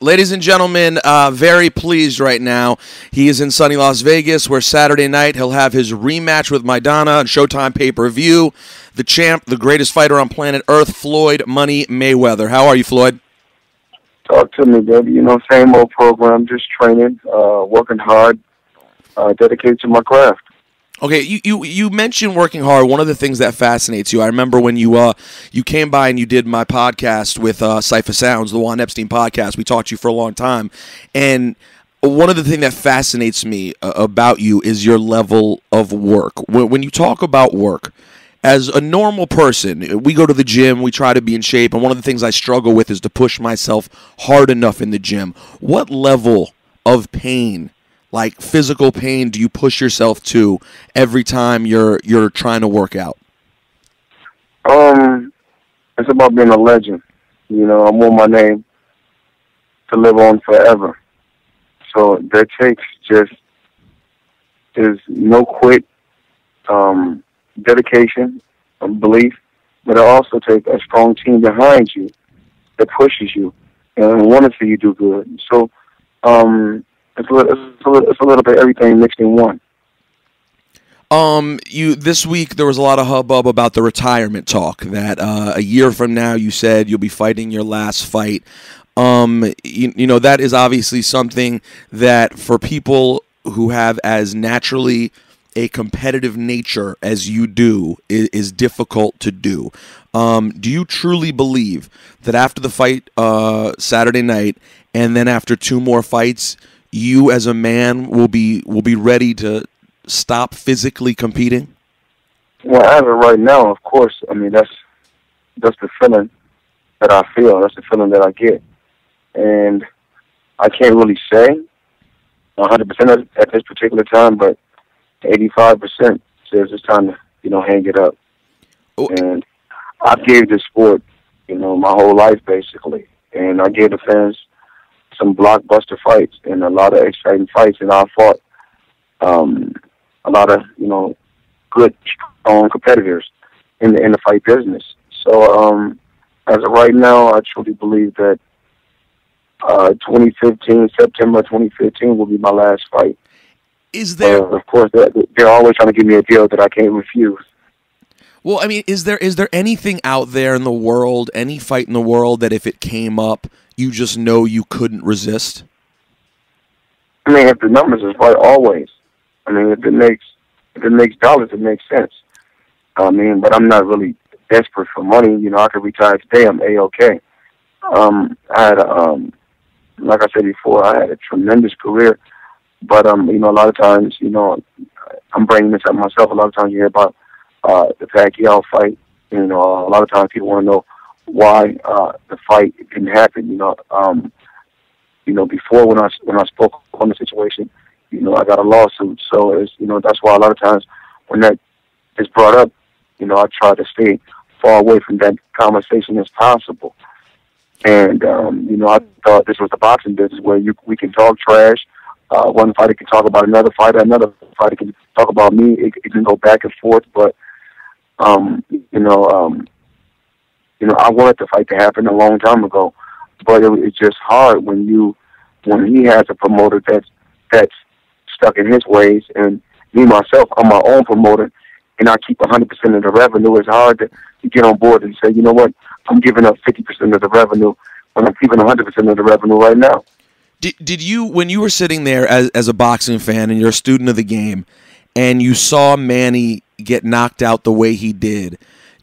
Ladies and gentlemen, very pleased right now. He is in sunny Las Vegas, where Saturday night he'll have his rematch with Maidana on Showtime pay-per-view. The champ, the greatest fighter on planet Earth, Floyd Money Mayweather. How are you, Floyd? Talk to me, baby. You know, same old program, just training, working hard, dedicated to my craft. Okay, you mentioned working hard. One of the things that fascinates you, I remember when you came by and you did my podcast with Cypher Sounds, the Juan Epstein podcast. We talked to you for a long time, and one of the things that fascinates me about you is your level of work. When you talk about work, as a normal person, we go to the gym, we try to be in shape, and one of the things I struggle with is to push myself hard enough in the gym. What level of pain, like physical pain, do you push yourself to every time you're trying to work out? It's about being a legend. You know, I want my name to live on forever. So that takes just is no quit, dedication, belief, but it also takes a strong team behind you that pushes you and want to see you do good. So it's a little bit everything mixed in one. This week there was a lot of hubbub about the retirement talk that a year from now you said you'll be fighting your last fight. You know, that is obviously something that for people who have as naturally a competitive nature as you do is difficult to do. Do you truly believe that after the fight Saturday night and then after 2 more fights, you as a man will be ready to stop physically competing? Well, as of right now, of course. I mean, that's the feeling that I feel. That's the feeling that I get, and I can't really say 100% at this particular time, but 85% says it's time to hang it up. And I gave this sport my whole life basically, and I gave the fans some blockbuster fights and a lot of exciting fights, and I fought a lot of good, strong competitors in the fight business. So as of right now, I truly believe that September 2015 will be my last fight. Is there? Of course, they're always trying to give me a deal that I can't refuse. Well, I mean, is there anything out there in the world, any fight in the world, that if it came up, you just know you couldn't resist? I mean, if the numbers is right, always. I mean, if it makes dollars, it makes sense. I mean, but I'm not really desperate for money. I could retire today. I'm A-okay. I had, like I said before, I had a tremendous career. But, a lot of times, I'm bringing this up myself. A lot of times you hear about the Pacquiao fight. A lot of times people want to know why the fight didn't happen. Before when I spoke on the situation, I got a lawsuit. So it's that's why a lot of times when that is brought up, I try to stay far away from that conversation as possible. And I thought this was the boxing business where we can talk trash. One fighter can talk about another fighter can talk about me. It can go back and forth, but I wanted the fight to happen a long time ago, but it's just hard when he has a promoter that's stuck in his ways, and me myself, I'm my own promoter, and I keep 100% of the revenue. It's hard to get on board and say, you know what, I'm giving up 50% of the revenue when I'm keeping 100% of the revenue right now. Did you, when you were sitting there as a boxing fan and you're a student of the game, and you saw Manny get knocked out the way he did,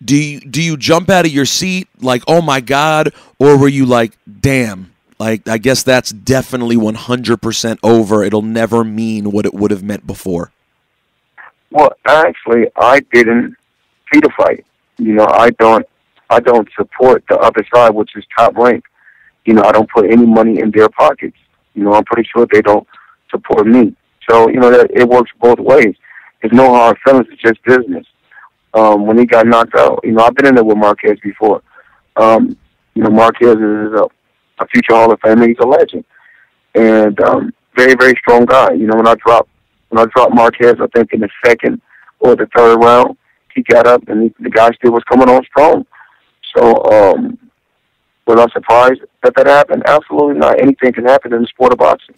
do you jump out of your seat like, oh my God, or were you like, damn, like I guess that's definitely 100% over. It'll never mean what it would have meant before? Well, actually, I didn't see the fight. I don't support the other side, which is Top Rank. I don't put any money in their pockets. I'm pretty sure they don't support me. So, that it works both ways. There's no hard feelings. It's just business. When he got knocked out, I've been in there with Marquez before. Marquez is a future Hall of Famer. He's a legend. And very, very strong guy. When I dropped Marquez, I think in the second or the third round, he got up and the guy still was coming on strong. So Was I surprised that happened? Absolutely not. Anything can happen in the sport of boxing.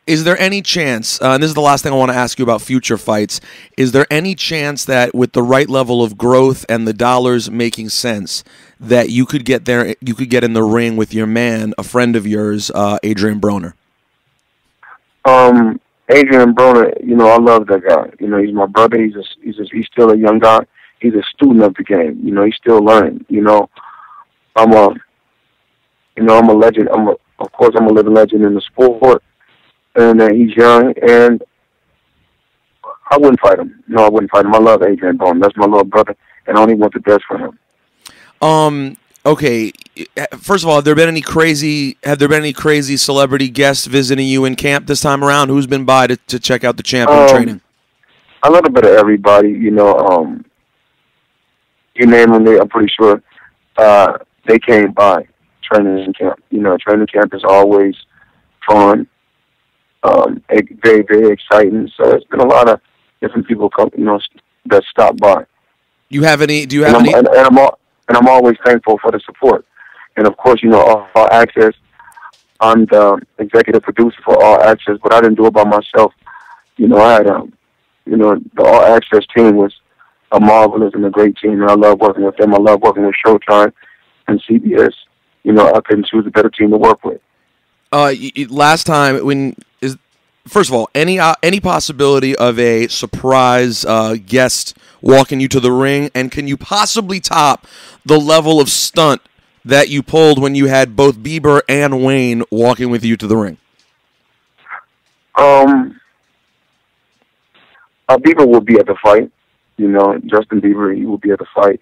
Is there any chance, and this is the last thing I want to ask you about future fights, is there any chance that with the right level of growth and the dollars making sense, that you could get there, you could get in the ring with your man, a friend of yours, Adrien Broner? Adrien Broner, I love that guy. He's my brother. He's still a young guy. He's a student of the game. He's still learning. I'm a legend. Of course, I'm a living legend in the sport. And he's young, and I wouldn't fight him. No, I wouldn't fight him. I love Adrien Broner. That's my little brother, and I only want the best for him. Okay. First of all, have there been any crazy celebrity guests visiting you in camp this time around? Who's been by to check out the champ in training? A little bit of everybody. You name them, I'm pretty sure they came by training camp. Training camp is always fun. Very, very exciting. So it's been a lot of different people come, that stop by. Do you have any? And I'm always thankful for the support. And of course, All Access. I'm the executive producer for All Access, but I didn't do it by myself. I had the All Access team was a marvelous and a great team, and I love working with them. I love working with Showtime and CBS. I couldn't choose a better team to work with. Last time, first of all, any possibility of a surprise guest walking you to the ring, and can you possibly top the level of stunt that you pulled when you had both Bieber and Wayne walking with you to the ring? Bieber will be at the fight. Justin Bieber, he will be at the fight.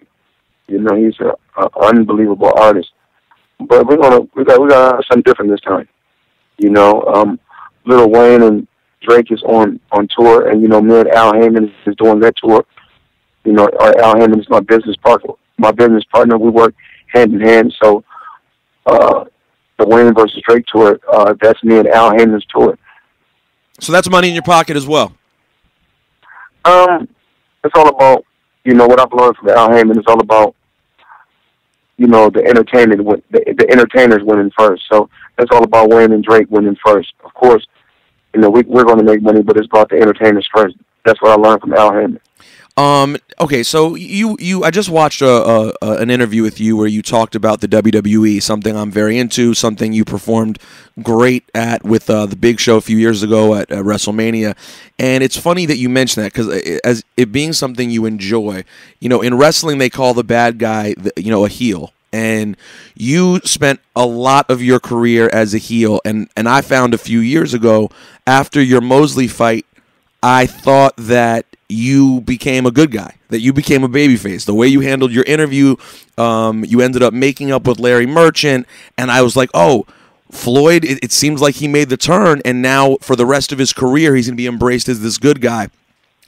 He's an unbelievable artist. But we got something different this time. Lil Wayne and Drake is on tour, and me and Al Heyman is doing that tour. Al Heyman is my business partner. We work hand in hand. So the Wayne versus Drake tour, that's me and Al Heyman's tour. So that's money in your pocket as well. It's all about what I've learned from Al Heyman. It's all about the entertainment, the entertainers winning first. So it's all about Wayne and Drake winning first. Of course, we're going to make money, but it's about the entertainers first. That's what I learned from Al Heyman. Okay, so I just watched an interview with you where you talked about the WWE, something I'm very into, something you performed great at with the Big Show a few years ago at WrestleMania, and it's funny that you mentioned that because as it being something you enjoy, in wrestling they call the bad guy, a heel. And you spent a lot of your career as a heel, and I found a few years ago after your Mosley fight, I thought that you became a good guy, that you became a babyface. The way you handled your interview, you ended up making up with Larry Merchant, and I was like, oh, Floyd, it seems like he made the turn, and now for the rest of his career, he's going to be embraced as this good guy.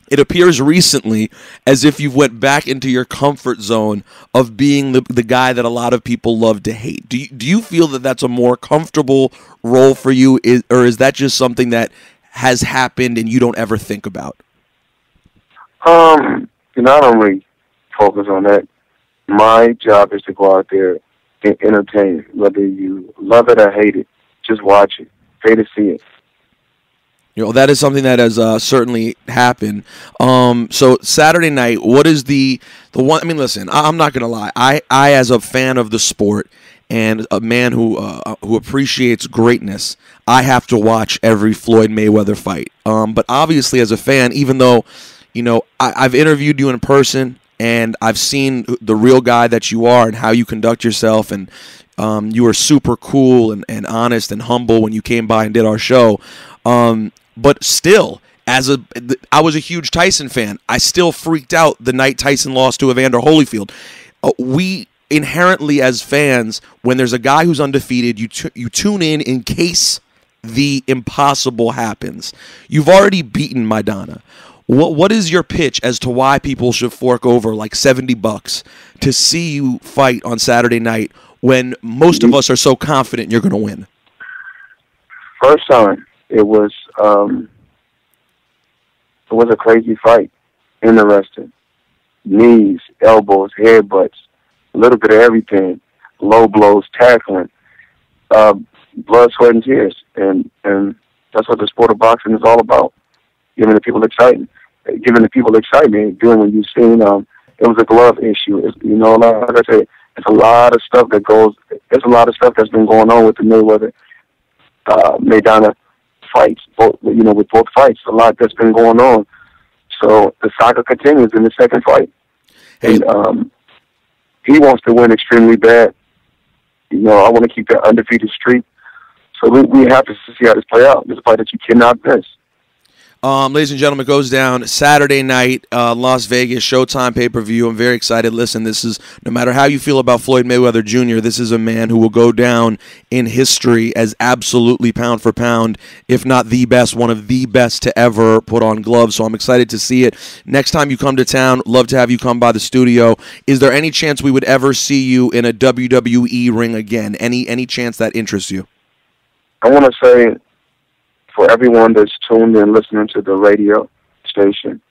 It appears recently as if you've went back into your comfort zone of being the guy that a lot of people love to hate. Do you feel that that's a more comfortable role for you, or is that just something that has happened and you don't ever think about? I don't really focus on that. My job is to go out there and entertain, whether you love it or hate it. Just watch it. Pay to see it. That is something that has certainly happened. So Saturday night, what is the one? I mean, listen, I'm not going to lie. I, as a fan of the sport and a man who appreciates greatness, I have to watch every Floyd Mayweather fight. But obviously, as a fan, even though I've interviewed you in person and I've seen the real guy that you are and how you conduct yourself, and you were super cool and honest and humble when you came by and did our show. But still, I was a huge Tyson fan. I still freaked out the night Tyson lost to Evander Holyfield. We inherently, as fans, when there's a guy who's undefeated, you tune in case the impossible happens. You've already beaten Maidana. What is your pitch as to why people should fork over like $70 to see you fight on Saturday night when most of us are so confident you're going to win? First time. It was a crazy fight. Interesting. Knees, elbows, headbutts, a little bit of everything. low blows, tackling, blood, sweat, and tears. And that's what the sport of boxing is all about, giving the people excitement. Doing what you've seen, it was a glove issue. Like I said, it's a lot of stuff there's a lot of stuff that's been going on with the Mayweather fights, with both fights. A lot that's been going on. So the saga continues in the second fight. And he wants to win extremely bad. I want to keep that undefeated streak. So we have to see how this play out. This is a fight that you cannot miss. Ladies and gentlemen, it goes down Saturday night, Las Vegas, Showtime pay-per-view. I'm very excited. Listen, this is, no matter how you feel about Floyd Mayweather Jr., this is a man who will go down in history as absolutely pound for pound, if not the best, one of the best to ever put on gloves. So I'm excited to see it. Next time you come to town, love to have you come by the studio. Is there any chance we would ever see you in a WWE ring again? Any chance that interests you? I want to say, for everyone that's tuned in listening to the radio station,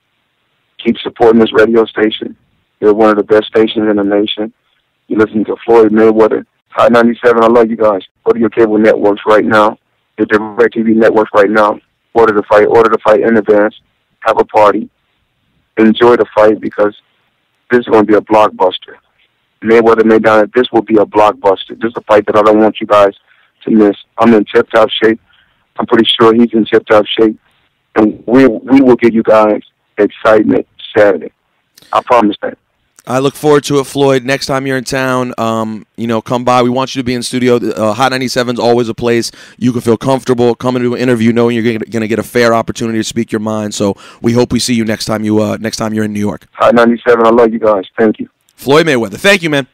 keep supporting this radio station. They're one of the best stations in the nation. You listen to Floyd Mayweather. High 97, I love you guys. Go to your cable networks right now, your DirecTV networks right now. Order the fight in advance. Have a party. Enjoy the fight, because this is going to be a blockbuster. Mayweather, Maidana, this will be a blockbuster. This is a fight that I don't want you guys to miss. I'm in tip-top shape. I'm pretty sure he's in tip-top shape. And we will give you guys excitement Saturday. I promise that. I look forward to it, Floyd. Next time you're in town, come by. We want you to be in studio. Hot 97 is always a place you can feel comfortable coming to an interview, knowing you're going to get a fair opportunity to speak your mind. So we hope we see you next time you're in New York. Hot 97, I love you guys. Thank you. Floyd Mayweather. Thank you, man.